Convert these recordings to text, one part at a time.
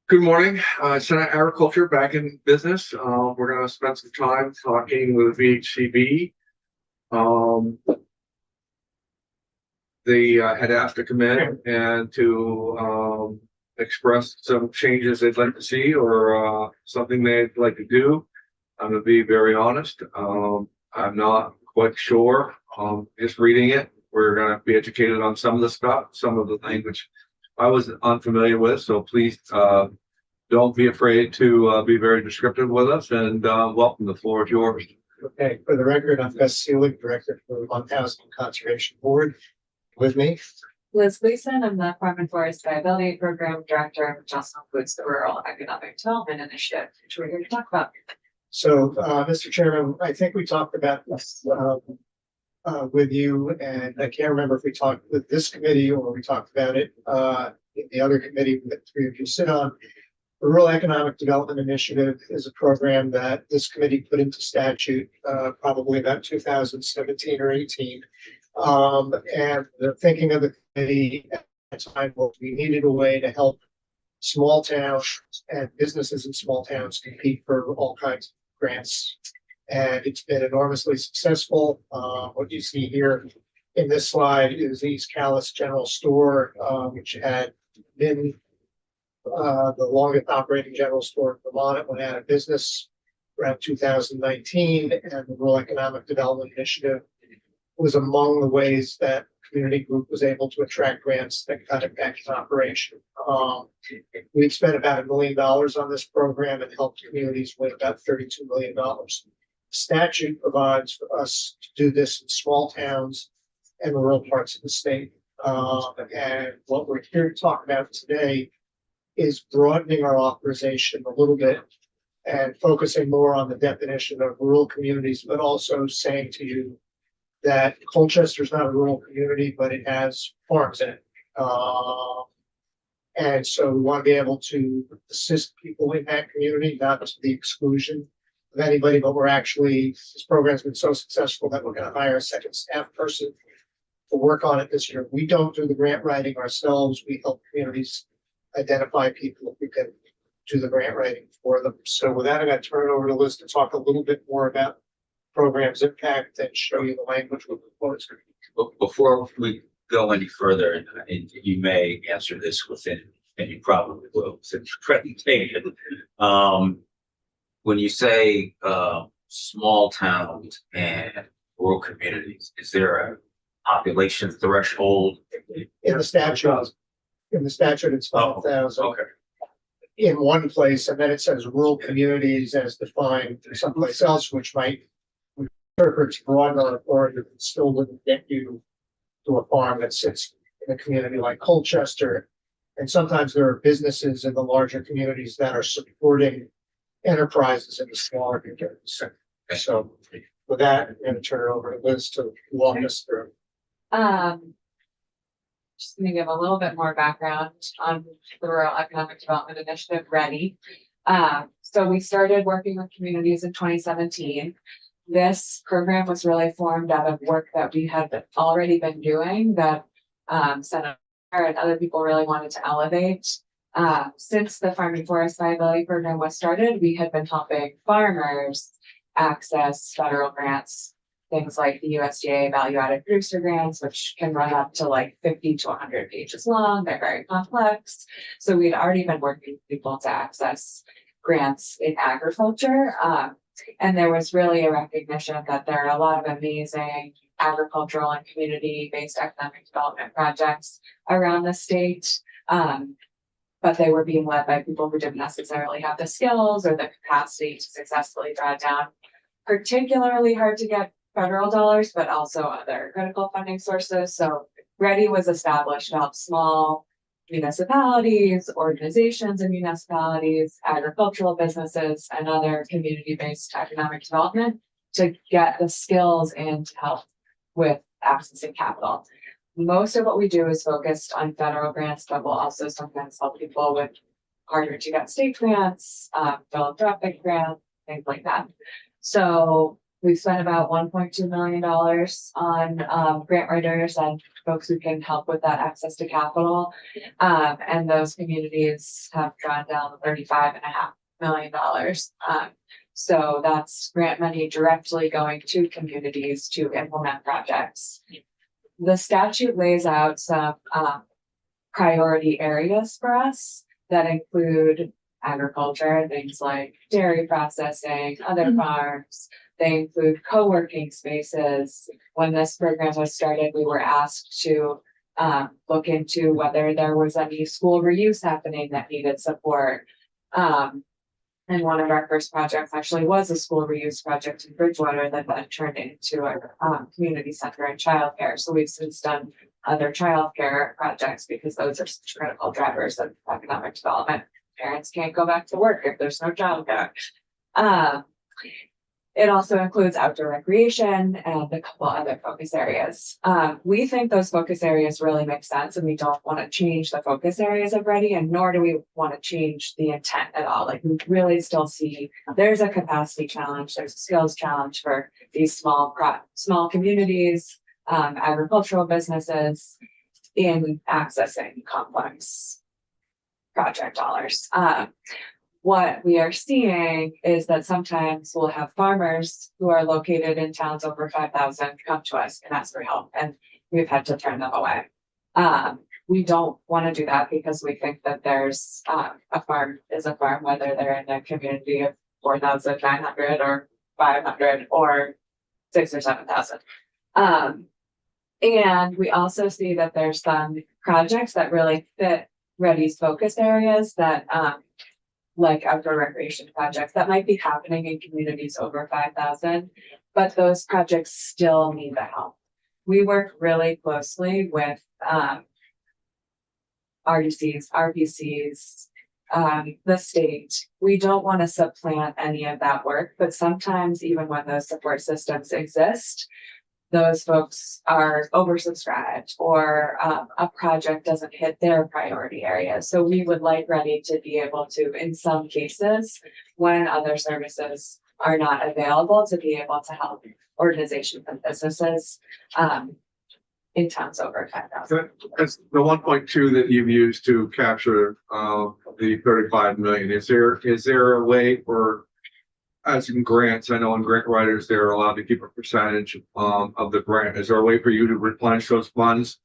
Good morning, Senate Agriculture back in business. We're going to spend some time talking with VHCB. They had asked to come in and to express some changes they'd like to see or something they'd like to do. I'm going to be very honest. I'm not quite sure. Just reading it, we're going to be educated on some of the stuff, some of the language I was unfamiliar with. So please don't be afraid to be very descriptive with us, and welcome. The floor is yours. Okay, for the record, I'm Gus Seelig, Director for the 1000 Conservation Board. With me, Liz Gleason, I'm the Farm and Forest Viability Program Director, which also includes the Rural Economic Development Initiative, which we're here to talk about. So, Mr. Chairman, I think we talked about this with you, and I can't remember if we talked with this committee or we talked about it in the other committee that three of you sit on. The Rural Economic Development Initiative is a program that this committee put into statute probably about 2017 or 18. And the thinking of the committee at the time was we needed a way to help small towns and businesses in small towns compete for all kinds of grants. And it's been enormously successful. What you see here in this slide is East Calais General Store, which had been the longest operating general store in Vermont. It went out of business around 2019, and the Rural Economic Development Initiative was among the ways that community group was able to attract grants that got it back in operation. We've spent about $1 million on this program and helped communities win about $32 million. Statute provides for us to do this in small towns and rural parts of the state. And what we're here to talk about today is broadening our authorization a little bit and focusing more on the definition of rural communities, but also saying to you that Colchester is not a rural community, but it has farms in it. And so we want to be able to assist people in that community, not to the exclusion of anybody, but this program's been so successful that we're going to hire a second staff person to work on it this year. We don't do the grant writing ourselves. We help communities identify people if we can do the grant writing for them. So with that, I'm going to turn it over to Liz to talk a little bit more about program's impact and show you the language we're proposing. Before we go any further, and you may answer this within, and you probably will, since presentation. When you say small towns and rural communities, is there a population threshold? In the statute, it's 5,000. Okay. In one place, and then it says rural communities as defined someplace else, which might interpret broader authority, but still wouldn't get you to a farm that sits in a community like Colchester. And sometimes there are businesses in the larger communities that are supporting enterprises in the smaller communities. So with that, I'm going to turn it over to Liz to walk us through. Just going to give a little bit more background on the Rural Economic Development Initiative, READY. So we started working with communities in 2017. This program was really formed out of work that we had already been doing that Senator and other people really wanted to elevate. Since the Farm and Forest Viability Program was started, we had been helping farmers access federal grants, things like the USDA value-added producer grants, which can run up to like 50 to 100 pages long. They're very complex. So we'd already been working with people to access grants in agriculture. And there was really a recognition that there are a lot of amazing agricultural and community-based economic development projects around the state. But they were being led by people who didn't necessarily have the skills or the capacity to successfully draw down. Particularly hard to get federal dollars, but also other critical funding sources. So READY was established to help small municipalities, organizations and municipalities, agricultural businesses, and other community-based economic development to get the skills and to help with accessing capital. Most of what we do is focused on federal grants, but we'll also sometimes help people with harder to get state grants, philanthropic grants, things like that. So We've spent about $1.2 million on grant writers and folks who can help with that access to capital. And those communities have drawn down $35.5 million. So that's grant money directly going to communities to implement projects. The statute lays out some priority areas for us that include agriculture, things like dairy processing, other farms. They include co-working spaces. When this program was started, we were asked to look into whether there was any school reuse happening that needed support. And one of our first projects actually was a school reuse project in Bridgewater that then turned into a community center and childcare. So we've since done other childcare projects because those are such critical drivers of economic development. Parents can't go back to work if there's no childcare. It also includes outdoor recreation and a couple other focus areas. We think those focus areas really make sense, and we don't want to change the focus areas of Ready, and nor do we want to change the intent at all. Like, we really still see there's a capacity challenge, there's a skills challenge for these small communities, agricultural businesses in accessing complex project dollars. What we are seeing is that sometimes we'll have farmers who are located in towns over 5,000 come to us and ask for help, and we've had to turn them away. We don't want to do that because we think that there's a farm is a farm, whether they're in a community of 4,900 or 500 or 6,000 or 7,000. And we also see that there's some projects that really fit Ready's focus areas that like outdoor recreation projects that might be happening in communities over 5,000, but those projects still need the help. We work really closely with RDCs, RPCs, the state. We don't want to supplant any of that work, but sometimes even when those support systems exist, those folks are oversubscribed or a project doesn't hit their priority area. So we would like Ready to be able to, in some cases, when other services are not available, to be able to help organizations and businesses in towns over 5,000. That's the 1.2 that you've used to capture the 35 million. Is there a way for, as in grants, I know in grant writers, they're allowed to keep a percentage of the grant. Is there a way for you to replenish those funds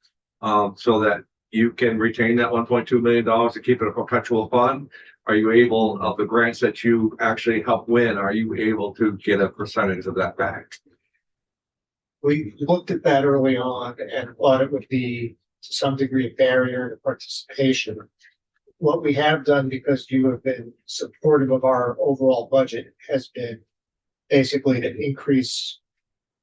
so that you can retain that $1.2 million to keep it a perpetual fund? Are you able, of the grants that you actually help win, are you able to get a percentage of that back? We looked at that early on and thought it would be to some degree a barrier to participation. What we have done, because you have been supportive of our overall budget, has been basically to increase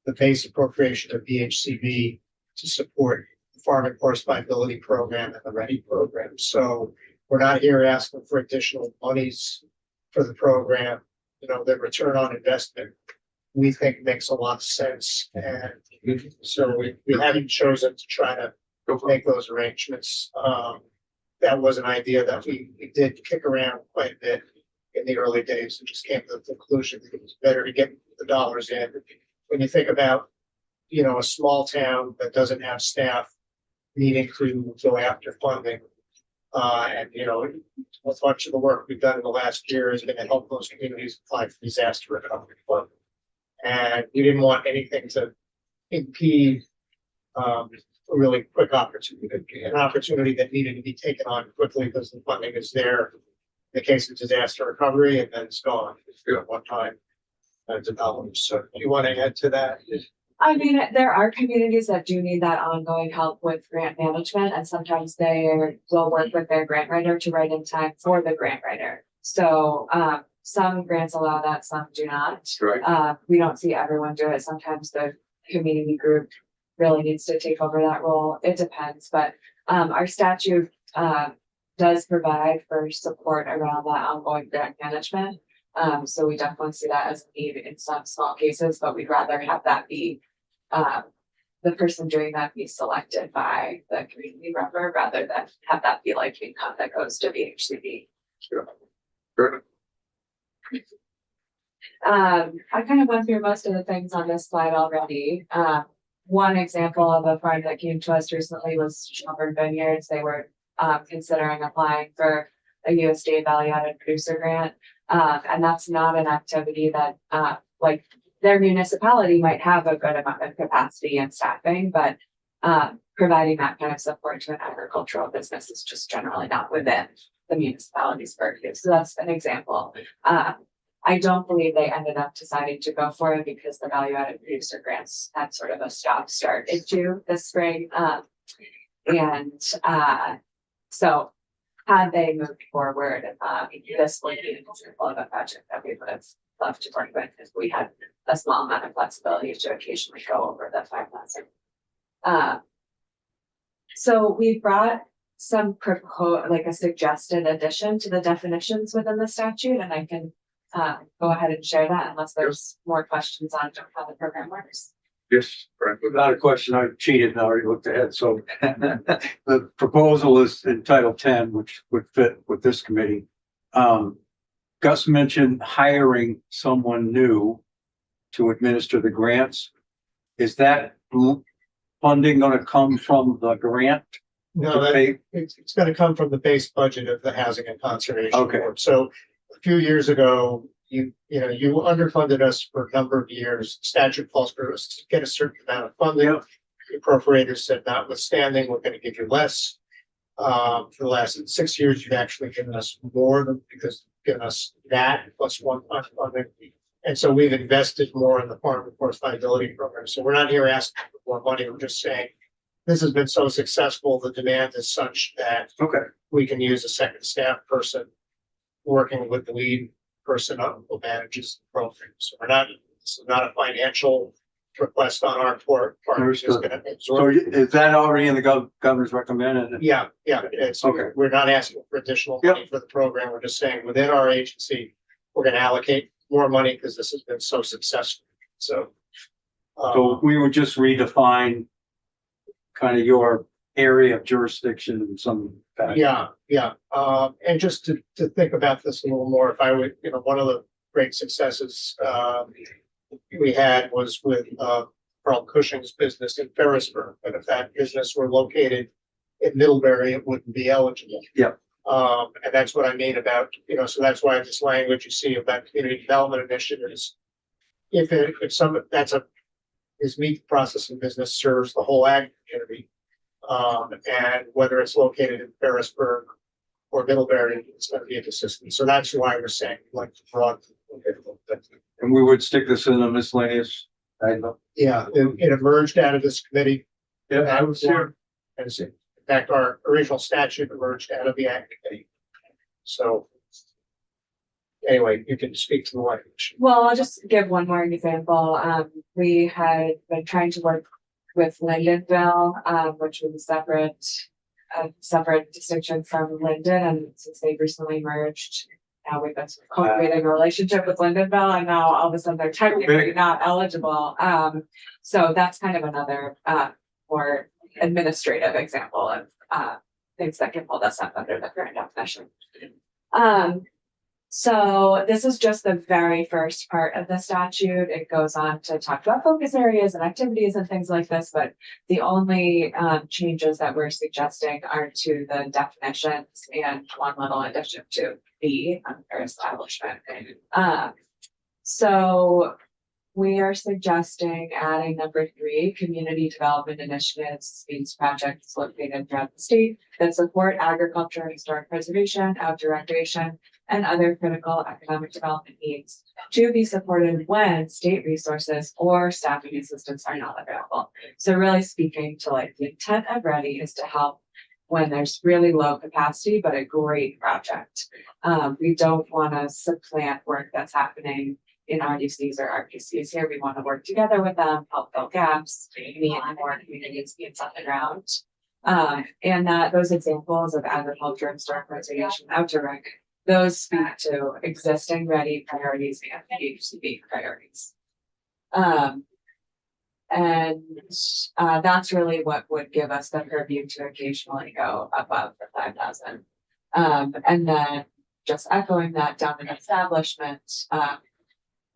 the base appropriation of BHCB to support the Farm and Forest Viability Program and the Ready program. So we're not here asking for additional monies for the program. You know, the return on investment, we think, makes a lot of sense. And so we haven't chosen to try to make those arrangements. That was an idea that we did kick around quite a bit in the early days and just came to the conclusion that it was better to get the dollars in. When you think about, you know, a small town that doesn't have staff needing to go after funding, and, you know, much of the work we've done in the last year has been to help those communities apply for disaster recovery fund. And we didn't want anything to impede a really quick opportunity, an opportunity that needed to be taken on quickly because the funding is there in the case of disaster recovery, and then it's gone at one time. Development. So do you want to add to that? I mean, there are communities that do need that ongoing help with grant management, and sometimes they will work with their grant writer to write in time for the grant writer. So some grants allow that, some do not. Right. We don't see everyone do it. Sometimes the community group really needs to take over that role. It depends, but our statute does provide for support around that ongoing grant management. So we definitely see that as a need in some small cases, but we'd rather have that be the person doing that be selected by the community member rather than have that be like income that goes to BHCB. Sure. Good. I kind of went through most of the things on this slide already. One example of a farm that came to us recently was Shelburne Vineyards. They were considering applying for a USDA value added producer grant. And that's not an activity that like their municipality might have a good amount of capacity and staffing, but providing that kind of support to an agricultural business is just generally not within the municipality's purview. So that's an example. I don't believe they ended up deciding to go for it because the value added producer grants had sort of a stop start issue this spring. So had they moved forward, this would be an example of a project that we would have loved to work with if we had a small amount of flexibility to occasionally go over the 5,000. So we brought some like a suggested addition to the definitions within the statute, and I can go ahead and share that unless there's more questions on how the program works. Yes, Frank. Without a question, I cheated and already looked ahead, so the proposal is in Title 10, which would fit with this committee. Gus mentioned hiring someone new to administer the grants. Is that funding gonna come from the grant? No, to that, pay? it's gonna come from the base budget of the Housing and Conservation Okay. Board. So a few years ago, you underfunded us for a number of years. Statute calls for us to get a certain amount of funding. Yep. The appropriators said, notwithstanding, we're gonna give you less. For the last 6 years, you've actually given us more than because you've given us that plus one funding. And so we've invested more in the farm workforce viability program. So we're not here asking for more money. We're just saying this has been so successful. The demand is such that Okay, we can use a second staff person working with the lead person who manages the program. So this is not a financial request on our part. We're just Understood. gonna so absorb. is that already in the governor's recommended? Yeah, it's, Okay. we're not asking for additional money for the program. We're just saying within our agency, we're gonna allocate more money because this has been so successful. So. So we would just redefine kind of your area of jurisdiction in some fashion. Yeah. And just to think about this a little more, if I would, one of the great successes, we had was with, Carl Cushing's business in Ferrisburg. But if that business were located in Middlebury, it wouldn't be eligible. Yep. And that's what I mean about, so that's why this language you see about community development initiatives. If meat processing business serves the whole ag community. And whether it's located in Ferrisburg or Middlebury, it's going to be inconsistent. So that's why we're saying like the broad. And we would stick this in a miscellaneous item. Yeah, it emerged out of this committee. Yeah, I was here. And in fact, our original statute emerged out of the ag committee. So. Anyway, you can speak to the language. Well, I'll just give one more example. We had been trying to work with Lindenville, which was a separate distinction from Linden, and since they recently merged, now we've been cultivating a relationship with Lindenville, and now all of a sudden they're technically not eligible. So that's kind of another more administrative example of things that can hold us up under the current definition. So this is just the very first part of the statute. It goes on to talk about focus areas and activities and things like this, but the only changes that we're suggesting are to the definitions and one little addition to B under establishment. So we are suggesting adding number 3, community development initiatives means projects located throughout the state that support agriculture, historic preservation, outdoor recreation, and other critical economic development needs to be supported when state resources or staffing assistance are not available. So really speaking to like the intent of READY is to help when there's really low capacity, but a great project. We don't want to supplant work that's happening in RDCs or RPCs here. We want to work together with them, help fill gaps, meet more communities needs on the ground. And that those examples of agriculture, historic preservation, outdoor rec, those speak to existing READY priorities and PHCB priorities. And that's really what would give us the purview to occasionally go above the 5,000. And then just echoing that down in establishment,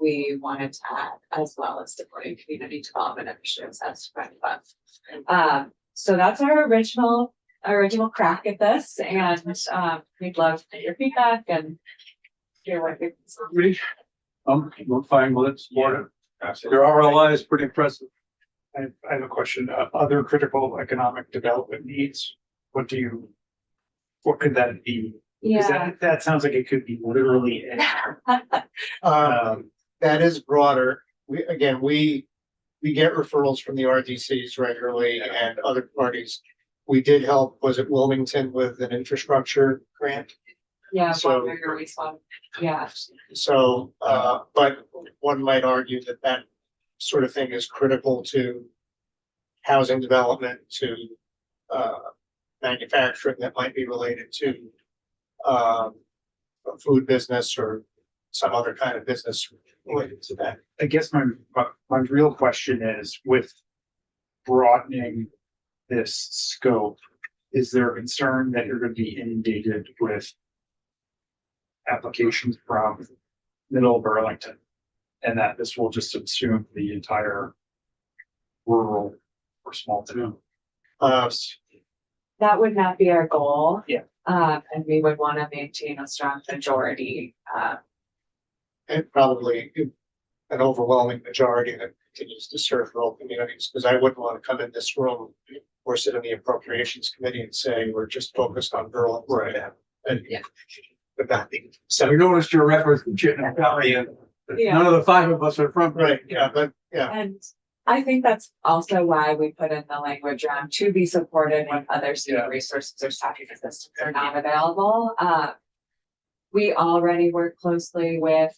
we wanted to add, as well as supporting community development initiatives as part of that. So that's our original crack at this, and we'd love to get your feedback and hear what you. We're fine with it, support it. Your RLI is pretty impressive. I have a question. Other critical economic development needs, what could that be? Because Yeah. that sounds like it could be literally. That is broader. We get referrals from the RDCs regularly and other parties. We did help, was it Wilmington with an infrastructure grant? Yeah, So- one very one. Yeah, So, but one might argue that that sort of thing is critical to housing development, to manufacturing that might be related to a food business or some other kind of business related to that. I guess my real question is, with broadening this scope, is there a concern that you're going to be inundated with applications from Middle Burlington, and that this will just subsume the entire rural or small town? that would not be our goal. Yeah. And we would want to maintain a strong majority. And probably an overwhelming majority that continues to serve rural communities, because I wouldn't want to come in this room or sit in the appropriations committee and say, we're just focused on rural. Right. And Yeah. but that being We so, noticed your reference to Chittenden County, and Yeah. none of the five of us are from. right, yeah, but yeah, And I think that's also why we put in the language around to be supported when other state Yeah. resources or staffing assistance are not available. We already work closely with,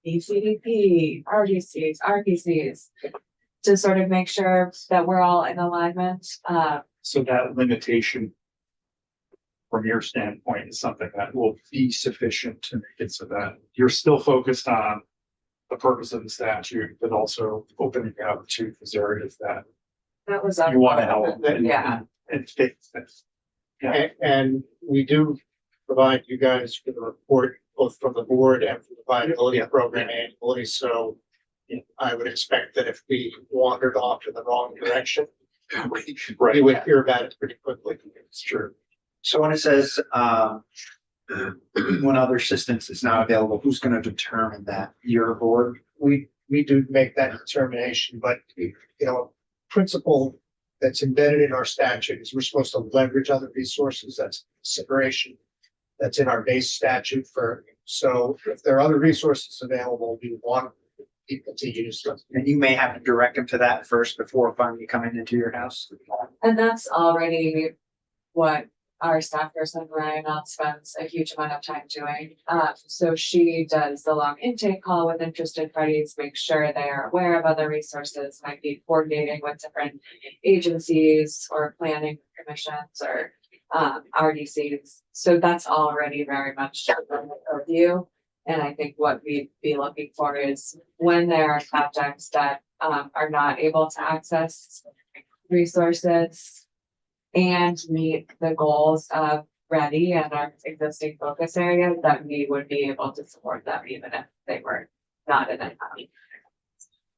ECDP, RDCs, RPCs to sort of make sure that we're all in alignment. So that limitation, from your standpoint, is something that will be sufficient to make it so that you're still focused on the purpose of the statute, but also opening up to these areas that That was. you want to help. Yeah. And fit this. Yeah. and we do provide you guys with a report, both from the board and from the viability program annually, so I would expect that if we wandered off in the wrong direction, we would hear about it pretty quickly. It's true. So when it says, when other assistance is not available, who's gonna determine that? Your board? We do make that determination, but principle that's embedded in our statute is we're supposed to leverage other resources. That's consideration. That's in our base statute so if there are other resources available, we want people to use them. And you may have to direct them to that first before finally coming into your house. And that's already what our staff person Ryan spends a huge amount of time doing. So she does the long intake call with interested parties, make sure they are aware of other resources, might be coordinating with different agencies or planning commissions or RDCs. So that's already very much a review. And I think what we'd be looking for is when there are projects that are not able to access resources and meet the goals of Ready and our existing focus areas, that we would be able to support them even if they were not in a county.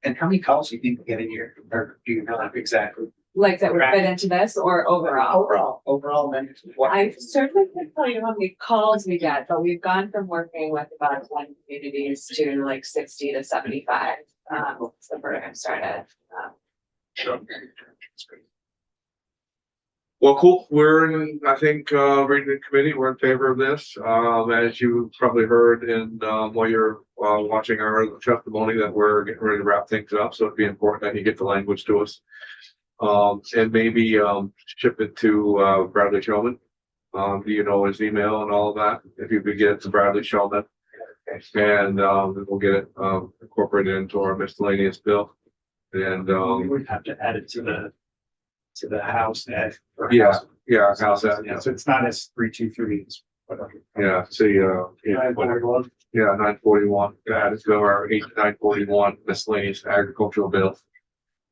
And how many calls do you think we get a year? Or do you know exactly? Like that would fit into this or overall? Overall, then. I certainly can tell you how many calls we get, but we've gone from working with about 10 communities to like 60 to 75. Since the program started. Well, cool. I think, reading the committee, we're in favor of this. As you probably heard in, while you're, watching our testimony, that we're getting ready to wrap things up. So it'd be important that you get the language to us. And maybe, ship it to, Bradley Showman. Do you know his email and all of that? If you could get it to Bradley Showman. And, we'll get it, incorporated into our miscellaneous bill. And, We would have to add it to the house net. or Yeah, house- yeah, how's that? Yeah, so it's not as 323, it's whatever. Yeah, see, yeah, Whatever. yeah, 941, add it to our 941 miscellaneous agricultural bill,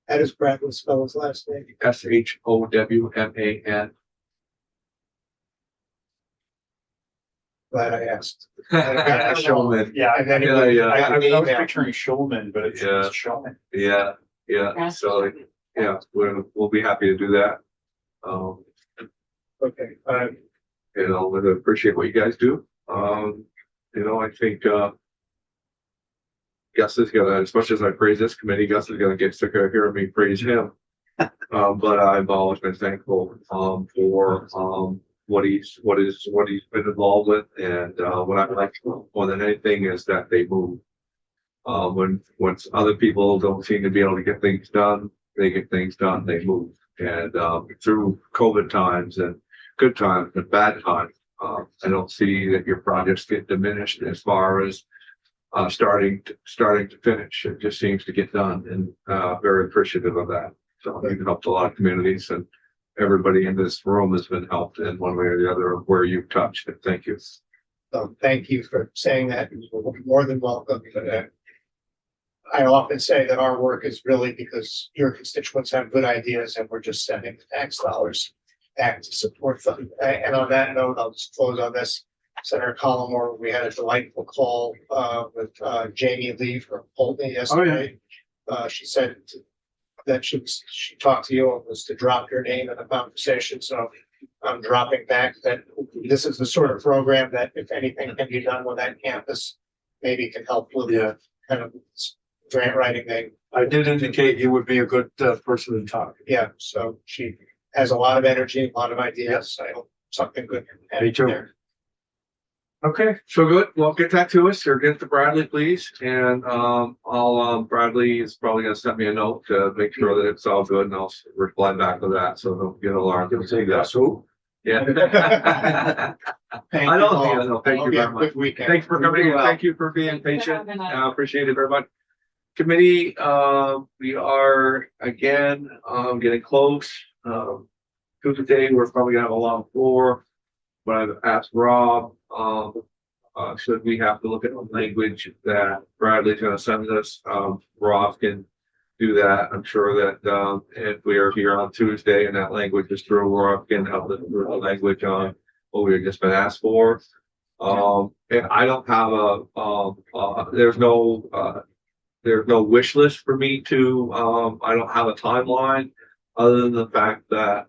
How does Bradley spell his last name? SHOWMAN. Glad I asked. Yeah, Showman. Yeah, And then it Yeah, would- yeah. I was email. picturing Shulman, but it's Yeah. Shulman. Yeah, yeah, so, yeah, we'll be happy to do that. Okay, You know, we appreciate what you guys do. You know, I think, Gus is gonna, as much as I praise this committee, Gus is gonna get sick of hearing me praise him. But I've always been thankful, for, what he's been involved with, and, what I like more than anything is that they move. When other people don't seem to be able to get things done, they get things done, they move. And, through COVID times and good times and bad times, I don't see that your projects get diminished as far as starting to finish. It just seems to get done, and very appreciative of that. So you've helped a lot of communities, and everybody in this room has been helped in one way or the other where you've touched. And thank you. so thank you for saying that. You're more than welcome. I often say that our work is really because your constituents have good ideas and we're just sending the tax dollars back to support them. And on that note, I'll just close on this. Senator Collmore, we had a delightful call with Jamie Lee from Pulteney yesterday. She said that she talked to you and was to drop your name in the conversation. So I'm dropping back that this is the sort of program that if anything can be done with that campus, maybe can help with Yeah. kind of grant writing thing. I did indicate you would be a good person to talk. Yeah, so she has a lot of energy, a lot of ideas. I hope something good can happen Me too. there. Okay, so good. Well, get that to us or get to Bradley, please. And, Bradley is probably gonna send me a note to make sure that it's all good, and I'll reply back to that. So don't get alarmed. You'll say that's who? Yeah. Thank I you don't all. think I know. Thank you Hope have very a much. good weekend. Thanks for coming in. Thank you for being patient. I appreciate it very much. Committee, we are again, getting close. Tuesday, we're probably gonna have a long floor. But I've asked Rob, should we have to look at the language that Bradley's gonna send us, Rob can do that. I'm sure that, if we are here on Tuesday and that language is through, Rob can help us with the language on what we've just been asked for. And I don't have there's no wish list for me to, I don't have a timeline other than the fact that,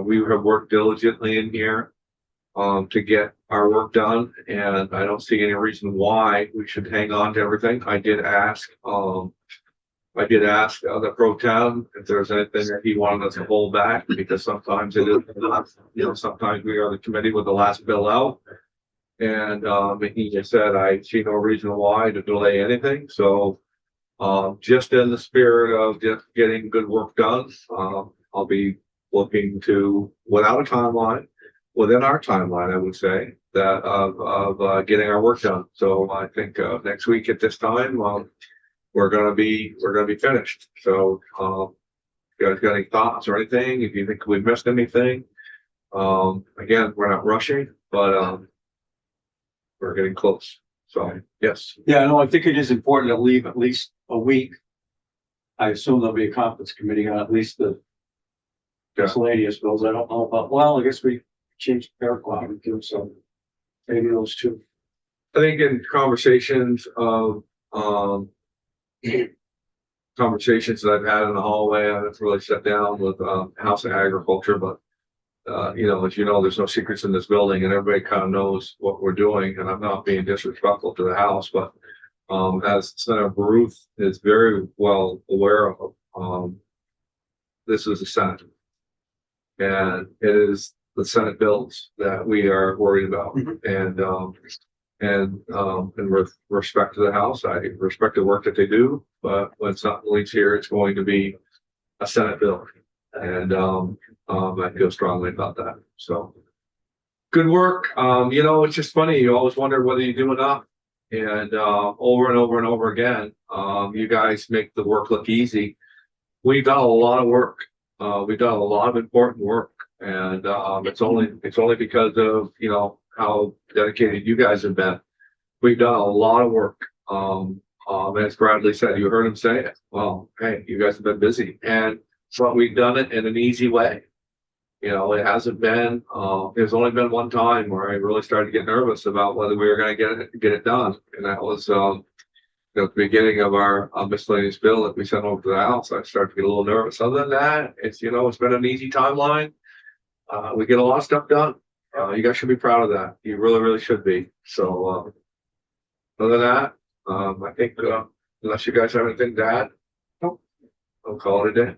we have worked diligently in here to get our work done, and I don't see any reason why we should hang on to everything. I did ask the pro town if there's anything that he wanted us to hold back, because sometimes it is, sometimes we are the committee with the last bill out. And he just said, I see no reason why to delay anything. So just in the spirit of just getting good work done, I'll be looking to, without a timeline, within our timeline, I would say, that of getting our work done. So I think next week at this time, we're gonna be finished. So you guys got any thoughts or anything? If you think we missed anything, again, we're not rushing, but we're getting close. So yes. Yeah, no, I think it is important to leave at least a week. I assume there'll be a conference committee on at least the miscellaneous bills. I don't know about, well, I guess we changed the paragraph too, so maybe those two. I think in conversations of, conversations that I've had in the hallway, I haven't really sat down with, House of Agriculture, but as you know, there's no secrets in this building and everybody kind of knows what we're doing, and I'm not being disrespectful to the House, but, as Senator Baruth is very well aware of, this is the Senate. And it is the Senate bills that we are worried about. And with respect to the House, I respect the work that they do, but when something leaves here, it's going to be a Senate bill. And I feel strongly about that. So good work. It's just funny. You always wonder whether you do enough. And over and over and over again, you guys make the work look easy. We've done a lot of work. We've done a lot of important work, and it's only because of how dedicated you guys have been. We've done a lot of work. As Bradley said, you heard him say it. Well, hey, you guys have been busy, but we've done it in an easy way. You know, it hasn't been, there's only been one time where I really started to get nervous about whether we were gonna get it done. And that was, the beginning of our miscellaneous bill that we sent over to the House. I started to get a little nervous. Other than that, it's, you know, it's been an easy timeline. We get a lot of stuff done. You guys should be proud of that. You really, really should be. So, other than that, I think, unless you guys have anything to add, I'll call it a day.